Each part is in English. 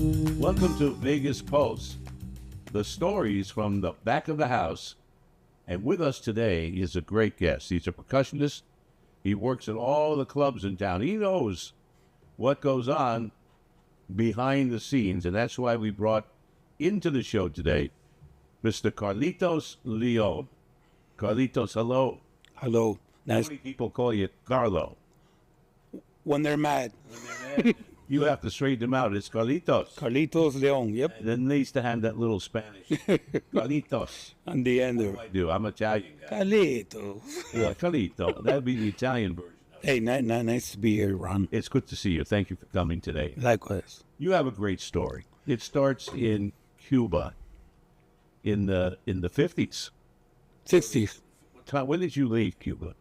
Welcome to Vegas Pulse, the stories from the back of the house. And with us today is a great guest. He's a percussionist. He works at all the clubs in town. He knows what goes on behind the scenes, and that's why we brought into the show today Mr. Carlitos Leon. Carlitos, hello. Hello. How Nice. many people call you Carlo? When they're mad. You have to straighten them out. It's Carlitos. Carlitos Leon. Yep. And then they used to have that little Spanish. Carlitos. On the end What there. do I do? I'm Italian guy. Carlitos. Yeah, Carlito. That'd be the Italian version. Hey, nice to be here, Ron. It's good to see you. Thank you for coming today. Likewise. You have a great story. It starts in Cuba in the 50s. 60s. When did you leave Cuba?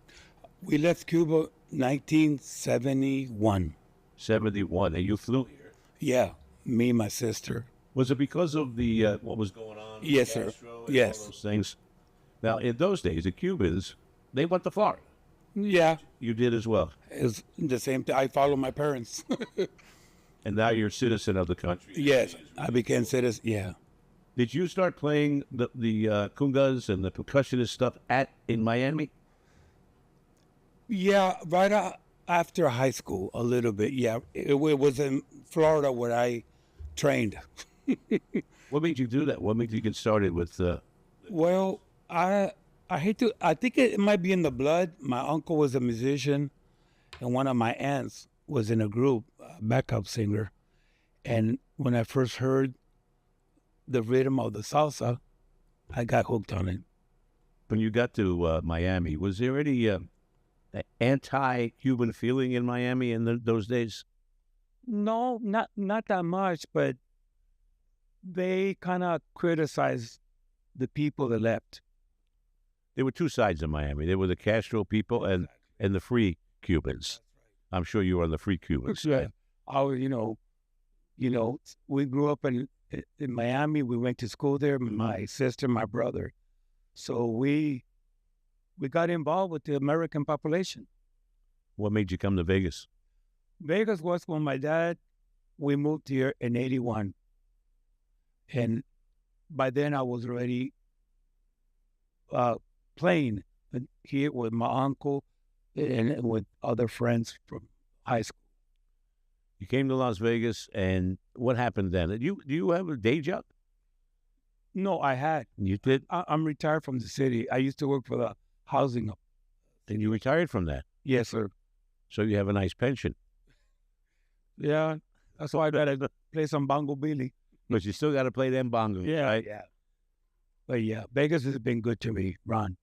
We left Cuba 1971. 71. And you flew here. Yeah. Me and my sister. Was it because of the what was going on? with Yes, sir. Castro and Yes. all those things. Now, in those days, the Cubans, they went to Florida. Yeah. You did as well. It's the same thing. I follow my parents. And now you're a citizen of the country. Yes. I became citizen. Yeah. Did you start playing the congas and the percussionist stuff in Miami? Yeah. Right after high school, a little bit. Yeah. It was in Florida where I trained. What made you do that? What made you get started with? Well, I hate to. I think it might be in the blood. My uncle was a musician, and one of my aunts was in a group, backup singer. And when I first heard the rhythm of the salsa, I got hooked on it. When you got to Miami, was there any anti-Cuban feeling in Miami in those days? No, not that much, but they kind of criticized the people that left. There were two sides of Miami. There were the Castro people and the free Cubans. I'm sure you were on the free Cubans. Yeah. We grew up in Miami. We went to school there. My sister, my brother. So we got involved with the American population. What made you come to Vegas? Vegas was when we moved here in 81. And by then I was already playing here with my uncle and with other friends from high school. You came to Las Vegas, and what happened then? Do you have a day job? No, I had. You did? I'm retired from the city. I used to work for the housing. And you retired from that. Yes, sir. So you have a nice pension. Yeah, that's why I gotta play some bongo billy. But you still got to play them bongos, right? Yeah. But yeah, Vegas has been good to me, Ron.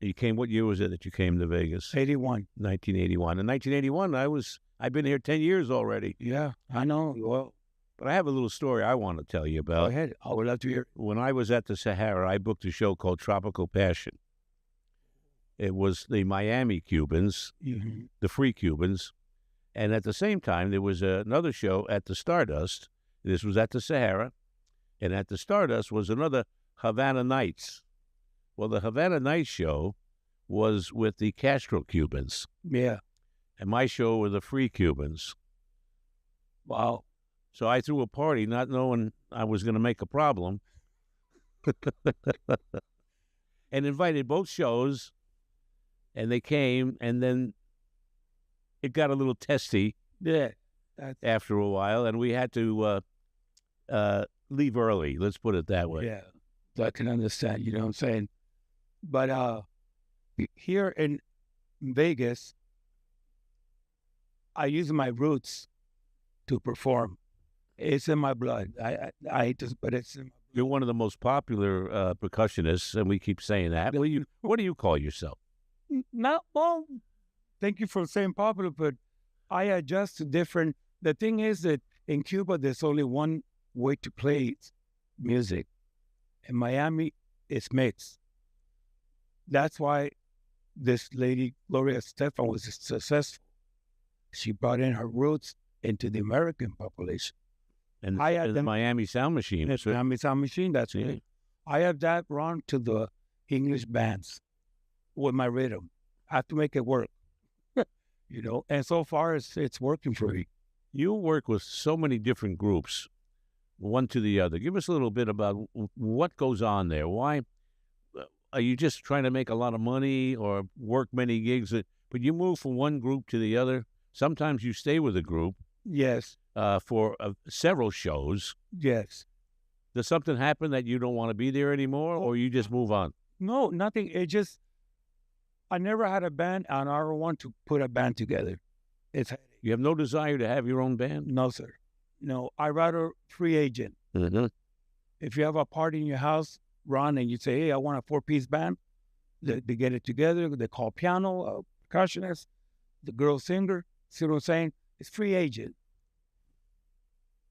You came, what year was it that you came to Vegas? 81. 1981. In 1981, I've been here 10 years already. Yeah, I know. Well, But I have a little story I want to tell you go about. ahead. I would love to hear. When I was at the Sahara, I booked a show called Tropical Passion. It was the Miami Cubans, Mm-hmm. the free Cubans. And at the same time, there was another show at the Stardust. This was at the Sahara. And at the Stardust was another Havana Nights. Well, the Havana Nights show was with the Castro Cubans. Yeah. And my show were the free Cubans. Wow. So I threw a party not knowing I was going to make a problem. And invited both shows. And they came, and then it got a little testy Yeah. after a while, and we had to leave early. Let's put it that way. Yeah. I can understand. You know what I'm saying? But here in Vegas, I use my roots to perform. It's in my blood. I hate to, but it's in my You're one of the most popular percussionists, and we keep saying that. What do you call yourself? Not well. Thank you for saying popular, but I adjust to different. The thing is that in Cuba, there's only one way to play music. In Miami, it's mixed. That's why this lady, Gloria Estefan, was successful. She brought in her roots into the American population. And I had the them- Miami Sound Machine. It's Miami Sound Machine, that's Yeah. right. I have that run to the English bands with my rhythm. I have to make it work, and so far it's working for me. You work with so many different groups. one to the other. Give us a little bit about what goes on there. Why are you just trying to make a lot of money or work many gigs? But you move from one group to the other. Sometimes you stay with a group Yes, for several shows. yes. Does something happen that you don't want to be there anymore, or you just move on? No, nothing. It just, I never had a band, and I don't want to put a band together. It's You have no desire to have your own band? no, sir. No, I rather free agent. Mm-hmm. If you have a party in your house, Ron, and you say, hey, I want a 4-piece band, they get it together. They call piano, a percussionist, the girl singer. See what I'm saying? It's free agent.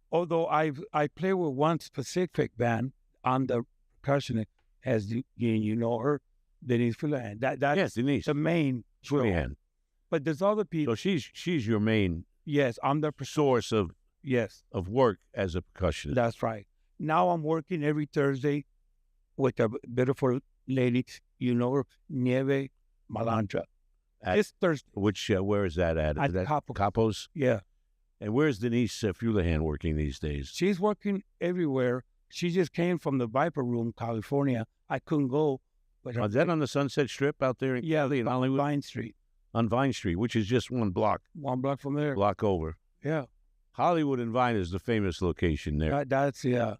Although I play with one specific band on the percussionist, as you know her, Denise Fulan. That's Yes, Denise. the main show. Fulihan. But there's other people. So she's your main Yes, I'm the source of yes. work as a percussionist. That's right. Now I'm working every Thursday with a beautiful lady, you know her, Nieve Malandra. This Thursday. Which where is that at? At Is that Capo. Capos? Yeah. And where's Denise Fulihan working these days? She's working everywhere. She just came from the Viper Room, California. I couldn't go. But Is that on the Sunset Strip out there in Hollywood? Vine Street. On Vine Street, which is just one block. One block from there. Block over. Yeah. Hollywood and Vine is the famous location there. That's, yeah.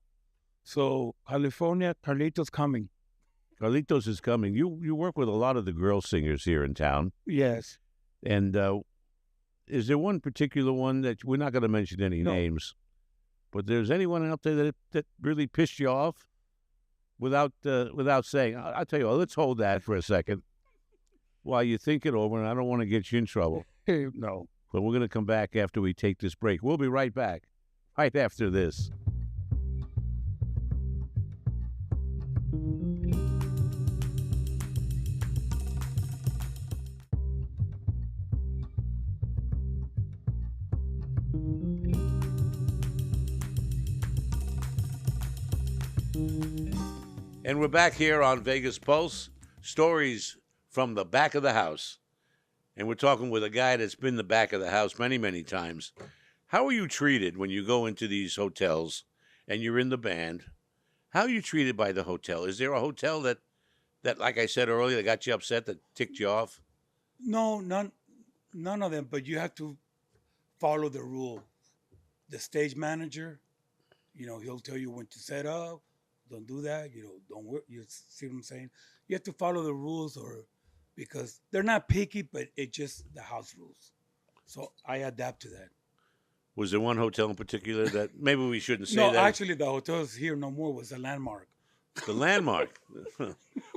So, California, Carlitos coming. Carlitos is coming. You work with a lot of the girl singers here in town. Yes. And is there one particular one that we're not going to mention any names, but there's anyone out there that really pissed you off without saying? I'll tell you what, let's hold that for a second while you think it over, and I don't want to get you in trouble. No. But we're going to come back after we take this break. We'll be right back, right after this. And we're back here on Vegas Pulse, stories from the back of the house. And we're talking with a guy that's been the back of the house many, many times. How are you treated when you go into these hotels and you're in the band? How are you treated by the hotel? Is there a hotel that like I said earlier, that got you upset, that ticked you off? No, none of them, but you have to follow the rule. The stage manager, he'll tell you when to set up. Don't do that. Don't work. You see what I'm saying? You have to follow the rules, because they're not picky, but it's just the house rules. So I adapt to that. Was there one hotel in particular that maybe we shouldn't say No, that? actually, the hotels here no more was a Landmark. The Landmark.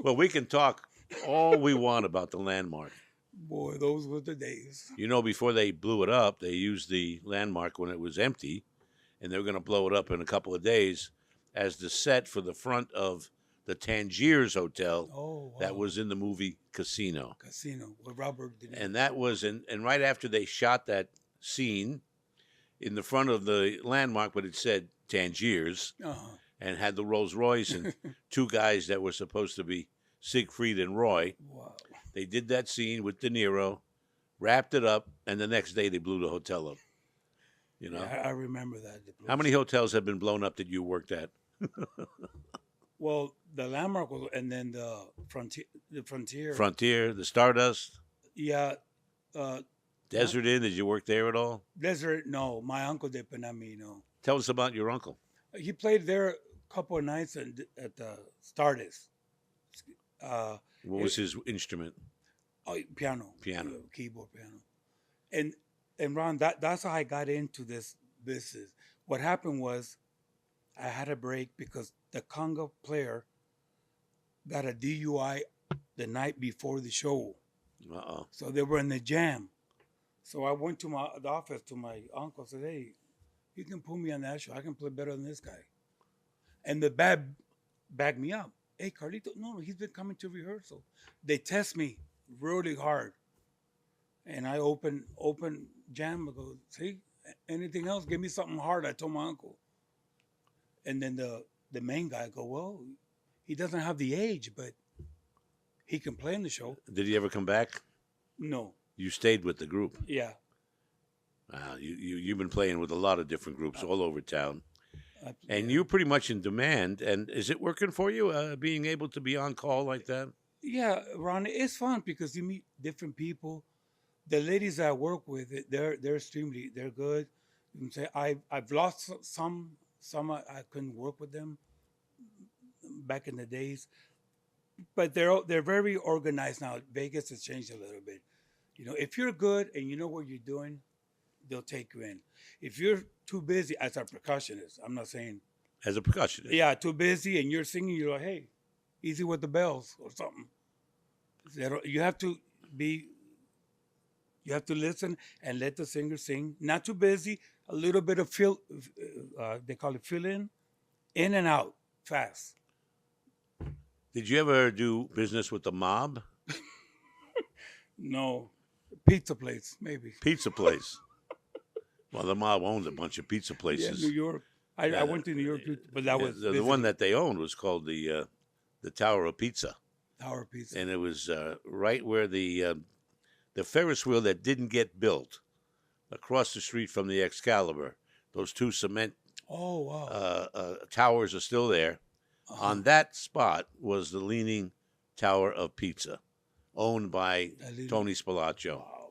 Well, we can talk all we want about the Landmark. Boy, those were the days. Before they blew it up, they used the Landmark when it was empty, and they were going to blow it up in a couple of days as the set for the front of the Tangiers Hotel. Oh, wow. That was in the movie Casino. Casino with Robert De Niro. And that was and right after they shot that scene in the front of the Landmark, but it said Tangiers, and had the Rolls Royce and two guys that were supposed to be Siegfried and Roy. Wow. They did that scene with De Niro, wrapped it up, and the next day they blew the hotel up. Yeah, I remember that. How many hotels have been blown up that you worked at? Well, the Landmark was, and then the Frontier. Frontier, the Stardust, Yeah. Desert Inn. Did you work there at all? Desert, no. My uncle did, but not me, no. Tell us about your uncle. He played there a couple of nights at the Stardust. What was his instrument? Oh, piano. Piano. Keyboard piano. And Ron, that's how I got into this business. What happened was I had a break because the conga player got a DUI the night before the show. Uh-oh. So they were in the jam. So I went to the office to my uncle and said, hey, you can put me on that show. I can play better than this guy. And the band backed me up. Hey, Carlito, no, he's been coming to rehearsal. They test me really hard. And I open jam. I go, see, anything else? Give me something hard. I told my uncle. And then the main guy go, well, he doesn't have the age, but he can play in the show. Did he ever come back? No. You stayed with the group. Yeah. You've been playing with a lot of different groups all over town. And Yeah. you're pretty much in demand. And is it working for you, being able to be on call like that? Yeah, Ron, it's fun because you meet different people. The ladies I work with, they're extremely they're good. You can say I've lost some I couldn't work with them back in the days, but they're very organized now. Vegas has changed a little bit. You know, if you're good and you know what you're doing, they'll take you in. If you're too busy as a percussionist, I'm not saying As a percussionist? yeah, too busy and you're singing, you're like, hey, easy with the bells or something. You have to be you have to listen and let the singer sing. Not too busy. A little bit of fill. They call it fill in and out, fast. Did you ever do business with the mob? No, pizza place maybe. Pizza place. Well, the mob owned a bunch of pizza Yeah, places. New York. I went to New York, but that Yeah, was the one that they owned was called the Tower of Pizza, Tower Pizza. and it was right where the Ferris wheel that didn't get built, across the street from the Excalibur. Those two cement Oh wow. towers are still there. Uh-huh. On that spot was the Leaning Tower of Pizza, owned by Tony Spilaccio, Wow.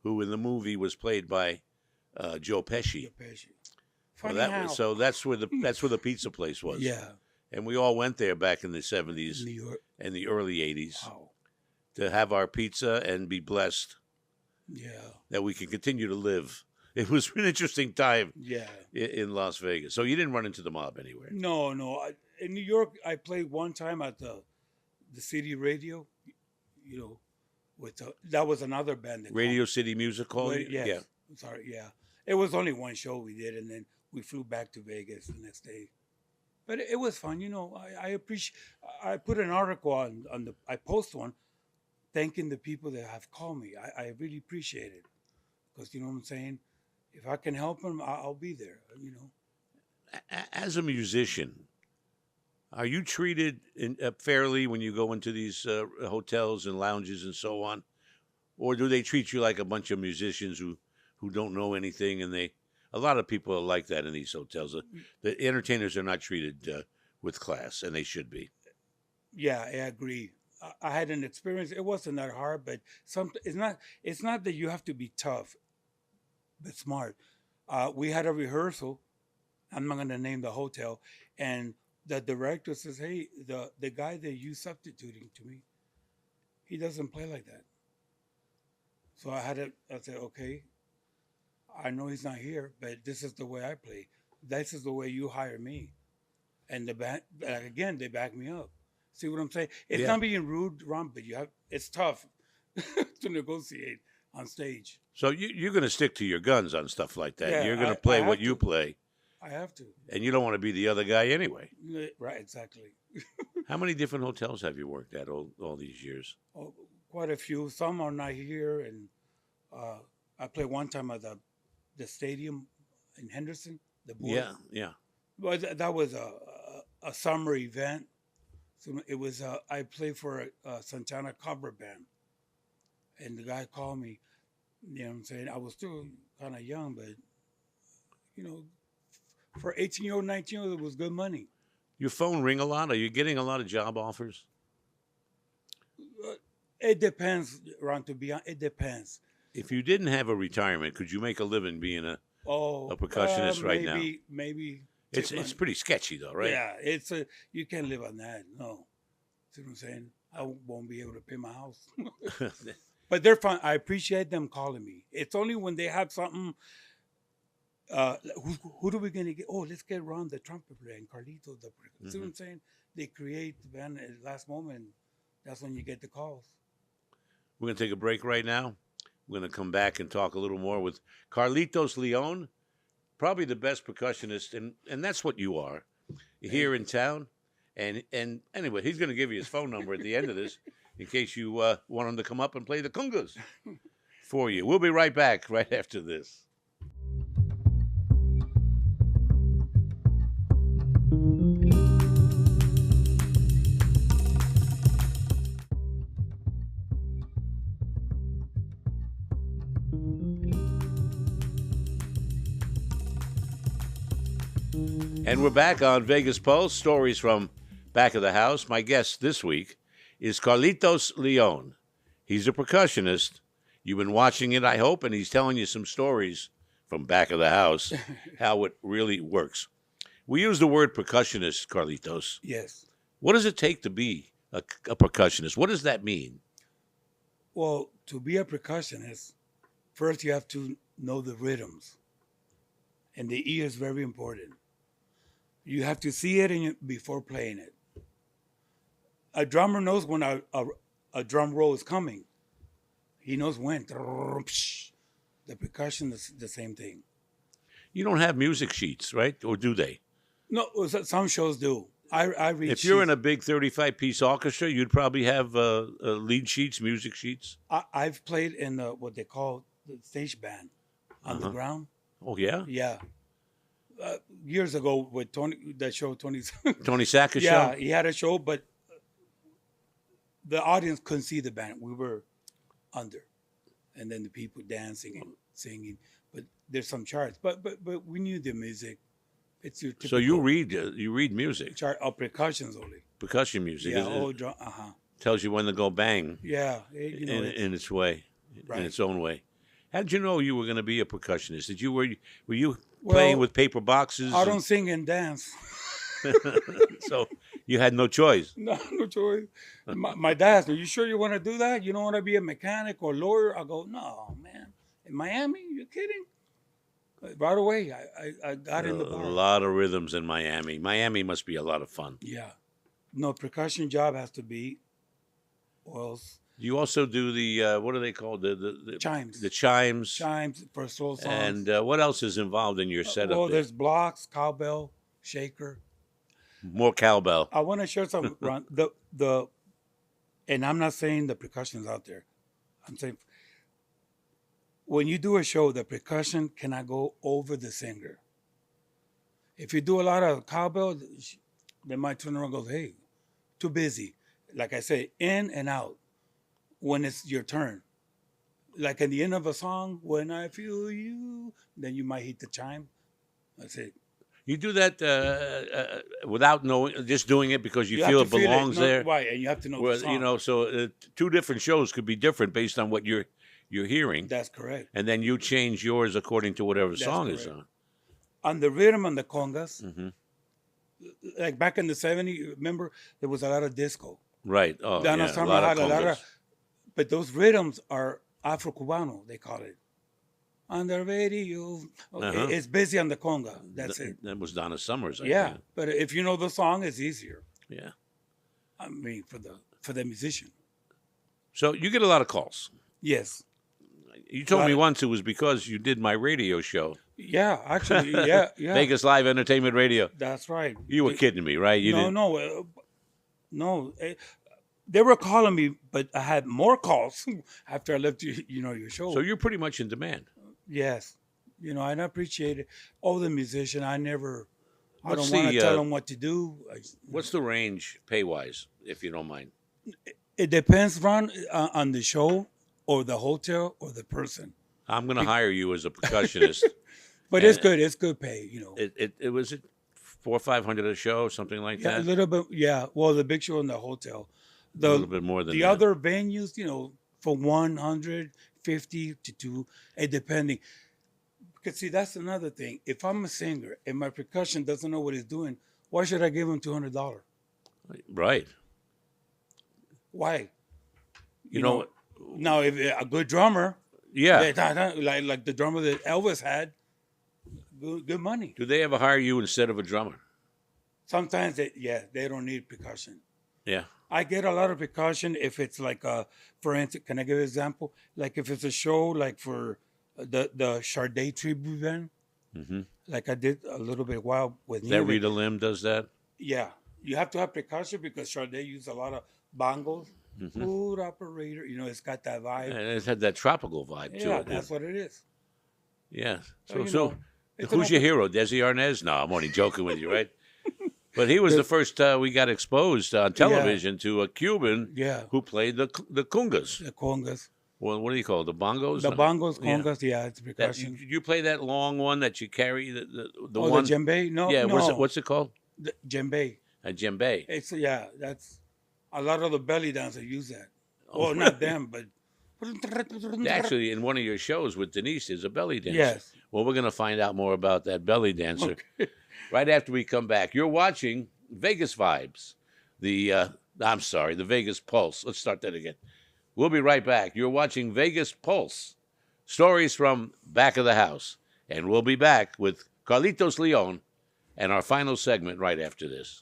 who in the movie was played by Joe Pesci. Your passion. Well, Funny how. so that's where the pizza place was. Yeah, And we all went there back in the 70s New York. and the early 80s Wow. to have our pizza and be blessed Yeah. that we can continue to live. It was an interesting time Yeah. in Las Vegas. So you didn't run into the mob anywhere. No, no. In New York, I played one time at the city radio. You know, with that was another band. That Radio City Music Hall? Yes. Yeah. I'm sorry. Yeah. It was only one show we did, and then we flew back to Vegas the next day. But it was fun. You know, I appreciate. I put an article on the. I post one, thanking the people that have called me. I really appreciate it, because you know what I'm saying. If I can help them, I'll be there. You know. As a musician, are you treated fairly when you go into these hotels and lounges and so on? Or do they treat you like a bunch of musicians who don't know anything? And a lot of people are like that in these hotels. The entertainers are not treated with class, and they should be. Yeah, I agree. I had an experience. It wasn't that hard, but it's not. It's not that you have to be tough, but smart. We had a rehearsal. I'm not going to name the hotel, and the director says, "Hey, the guy that you substituting to me, he doesn't play like that." So I said, "Okay, I know he's not here, but this is the way I play. This is the way you hire me." And the band, again, they back me up. See what I'm saying? It's Yeah. not being rude, Ron, but it's tough to negotiate on stage. So you're going to stick to your guns on stuff like that. Yeah, You're going I to play have what you to. play, I have to. and you don't want to be the other guy anyway. Right, exactly. How many different hotels have you worked at all these years? Oh, quite a few. Some are not here, and I played one time at the stadium in Henderson. The board. Yeah, yeah. Well, that was a summer event. So it was I played for a Santana cover band, and the guy called me. You know what I'm saying? I was still kind of young, but you know, for 18-year-old, 19-year-old, it was good money. Your phone ring a lot? Are you getting a lot of job offers? It depends, Ron. To be honest, it depends. If you didn't have a retirement, could you make a living being a percussionist right now? Maybe. It's pretty sketchy though, right? Yeah, you can't live on that. No, see what I'm saying? I won't be able to pay my house. But they're fun. I appreciate them calling me. It's only when they have something. Who are we gonna get? Oh, let's get Ron, the trumpet player, and Carlitos. See what I'm saying? They create the band at the last moment. That's when you get the calls. We're gonna take a break right now. We're gonna come back and talk a little more with Carlitos Leon, probably the best percussionist, and that's what you are here in town. And anyway, he's gonna give you his phone number at the end of this in case you want him to come up and play the congas for you. We'll be right back right after this. And we're back on Vegas Pulse, stories from back of the house. My guest this week is Carlitos Leon. He's a percussionist. You've been watching it, I hope, and he's telling you some stories from back of the house, how it really works. We use the word percussionist, Carlitos. Yes. What does it take to be a percussionist? What does that mean? Well, to be a percussionist, first you have to know the rhythms. And the ear is very important. You have to see it before playing it. A drummer knows when a drum roll is coming. He knows when. The percussion is the same thing. You don't have music sheets, right? Or do they? No, some shows do. I read If you're sheets. in a big 35-piece orchestra, you'd probably have lead sheets, music sheets. I've played in what they call the stage band on the ground. Oh, yeah? Yeah. Years ago with Tony Tony Sacker's yeah, show? he had a show, but the audience couldn't see the band. We were under, and then the people dancing and singing. But there's some charts. But we knew the music. It's your typical So you read music, chart of percussions only. percussion music. Yeah, It drum. tells you when to go bang Yeah, in its way, Right. in its own way. How did you know you were going to be a percussionist? Were you playing with paper boxes? I don't sing and dance. So you had no choice. No choice. My dad said, "You sure you want to do that? You don't want to be a mechanic or lawyer?" I go, "No, man. In Miami, you kidding?" Right away, I got in the bar. A lot of rhythms in Miami. Miami must be a lot of fun. Yeah. No, percussion job has to be, or else You also do the what are they called? The chimes. The chimes. Chimes for slow songs. And what else is involved in your setup? Well, there? there's blocks, cowbell, shaker. More cowbell. I want to share something, Ron. And I'm not saying the percussion's out there. I'm saying when you do a show, the percussion cannot go over the singer. If you do a lot of cowbell, they might turn around and go, "Hey, too busy." Like I say, in and out when it's your turn. Like at the end of a song, "When I feel you," then you might hit the chime. That's it. You do that without knowing, just doing it because you have feel to it belongs there. Right, and you have to know Well, the song. so two different shows could be different based on what you're hearing, That's correct. and then you change yours according to whatever That's song is correct. on. On the rhythm on the congas, Mm-hmm. like back in the 70s, remember, there was a lot of disco. Right. Oh, Donna yeah. Summer A lot had of a lot congas. of, but those rhythms are Afro-Cubano, they call it. On the radio, it's busy on the conga. That's it. That was Donna Summers. I Yeah, think. but if you know the song, it's easier. Yeah. I mean, for the musician. So you get a lot of calls. Yes. You told me once it was because you did my radio show, Yeah, actually, yeah. Vegas Live Entertainment Radio. That's right. You were kidding me, right? You didn't. No. They were calling me, but I had more calls after I left your show. So you're pretty much in demand. Yes. And I appreciate it. Oh, the musician, I don't want What's to the, tell them what to do. What's the range pay-wise, if you don't mind? It depends, Ron, on the show or the hotel or the person. I'm going to hire you as a percussionist. But it's good. It's good pay, It was it $400 or $500 a show, something like Yeah, that. a little bit. Yeah. Well, the big show in the hotel. A little bit more than the that. other venues, from 150 to 2, it depending. Because see, that's another thing. If I'm a singer and my percussion doesn't know what he's doing, why should I give him $200? Right. Why? You know. Now, if a good drummer, Yeah. like the drummer that Elvis had, good money. Do they ever hire you instead of a drummer? Sometimes they don't need percussion. Yeah. I get a lot of percussion if it's like for instance, can I give an example? Like if it's a show like for the Sade tribute band, like I did a little bit while with That Rita Lim does that? Yeah, you have to have percussion because Sade used a lot of bongos. Food operator, it's got that vibe. And it had that tropical vibe to Yeah, it. that's what it is. Yeah. So, So it's who's an your hero? Desi Arnaz? No, I'm only joking with you, right? But he was the first we got exposed on television to a Cuban Yeah. who played the congas. The congas. Well, what do you call it? The bongos? The bongos, Yeah. congas, yeah, it's That, percussion. you play that long one that you carry, the Oh, one? the djembe? No, Yeah, no. what's it called? The djembe. A djembe. It's yeah. That's a lot of the belly dancers use that. Oh, Well, not them, but actually, in one of your shows with Denise, there's a belly dancer. Yes. Well, we're going to find out more about that belly dancer right after we come back. You're watching Vegas Vibes, the Vegas Pulse. Let's start that again. We'll be right back. You're watching Vegas Pulse, stories from back of the house. And we'll be back with Carlitos Leon and our final segment right after this.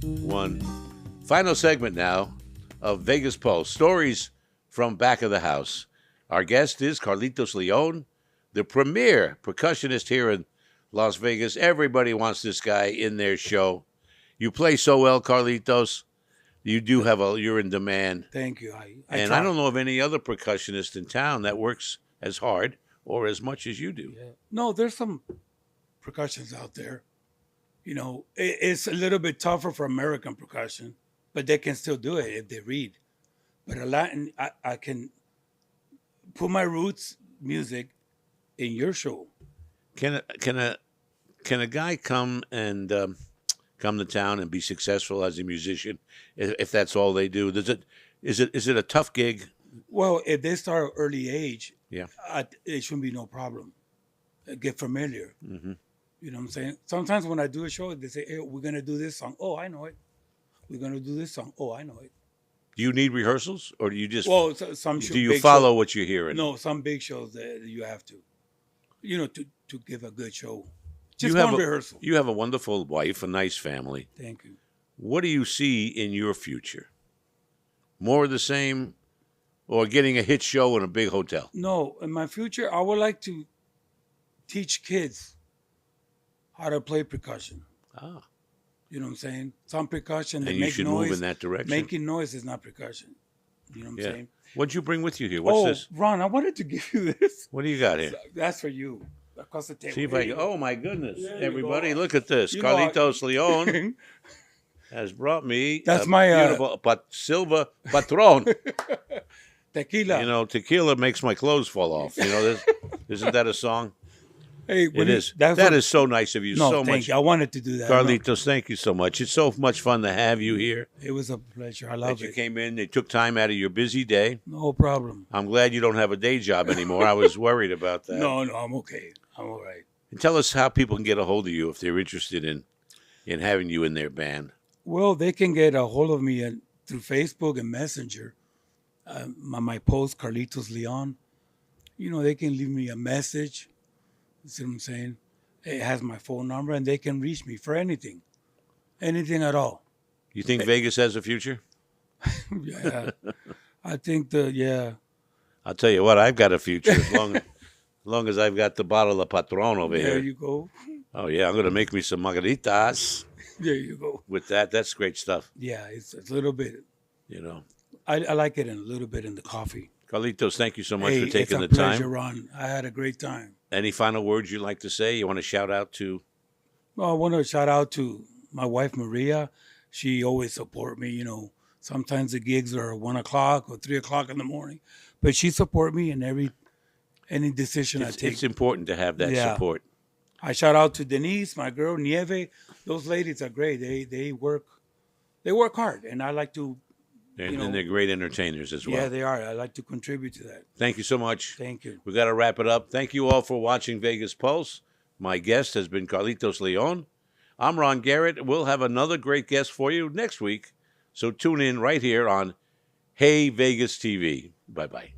One final segment now of Vegas Pulse, stories from back of the house. Our guest is Carlitos Leon, the premier percussionist here in Las Vegas. Everybody wants this guy in their show. You play so well, Carlitos. You do you're in demand. Thank you. I don't know of any other percussionist in town that works as hard or as much as you do. Yeah. No, there's some percussions out there. You know, it's a little bit tougher for American percussion, but they can still do it if they read. But a Latin, I can put my roots music in your show. Can a guy come to town and be successful as a musician if that's all they do? Is it a tough gig? Well, if they start early age, Yeah, it shouldn't be no problem. Get familiar. mm-hmm. You know what I'm saying? Sometimes when I do a show, they say, "Hey, we're gonna do this song." Oh, I know it. We're gonna do this song. Oh, I know it. Do you need rehearsals, or do you just some do you follow what you're hearing? No, some big shows that you have to, to give a good show. You Just have one rehearsal. You have a wonderful wife, a nice family. Thank you. What do you see in your future? More of the same, or getting a hit show in a big hotel? No, in my future, I would like to teach kids how to play percussion. Ah, You know what I'm saying? Some percussion, they and you make should noise. move in that direction. Making noise is not percussion. You know what I'm Yeah. saying? What'd you bring with you here? What's this? Ron, I wanted to give you this. What do you got here? That's for you. Across the table. See if I can. Oh my goodness! There you Everybody, go. look at this. You know, Carlitos Leon has brought me That's a my, beautiful Silva Patron. Tequila. You know, tequila makes my clothes fall off. You know, isn't that a song? Hey, It is. That is so nice of you. No, so thank much, you. I wanted to do that. Carlitos. Thank you so much. It's so much fun to have you here. No, it was a pleasure. I That love you it. came in. They took time out of your busy day. No problem. I'm glad you don't have a day job anymore. I was worried about that. No, I'm okay. I'm all right. And tell us how people can get a hold of you if they're interested in having you in their band. Well, they can get a hold of me through Facebook and Messenger. My post, Carlitos Leon. You know, they can leave me a message. You see what I'm saying? It has my phone number, and they can reach me for anything at all. You think Vegas has a future? Yeah, I think I'll tell you what, I've got a future as long as I've got the bottle of Patron over there here. you go. Oh yeah, I'm gonna make me some margaritas There you go. with that. That's great stuff. Yeah, it's a little bit. You know, I like it a little bit in the coffee. Carlitos, thank you so much Hey, for taking the it's a pleasure, time. Ron. I had a great time. Any final words you'd like to say? You want to shout out to? Well, I want to shout out to my wife, Maria. She always support me. You know, sometimes the gigs are 1 o'clock or 3 o'clock in the morning, but she support me in any decision I take. It's important to have that support. I shout out to Denise, my girl, Nieve. Those ladies are great. They work hard, and I like to. And they're great entertainers as well. Yeah, they are. I like to contribute to that. Thank you so much. Thank you. We got to wrap it up. Thank you all for watching Vegas Pulse. My guest has been Carlitos Leon. I'm Ron Garrett. We'll have another great guest for you next week. So tune in right here on Hey Vegas TV. Bye-bye.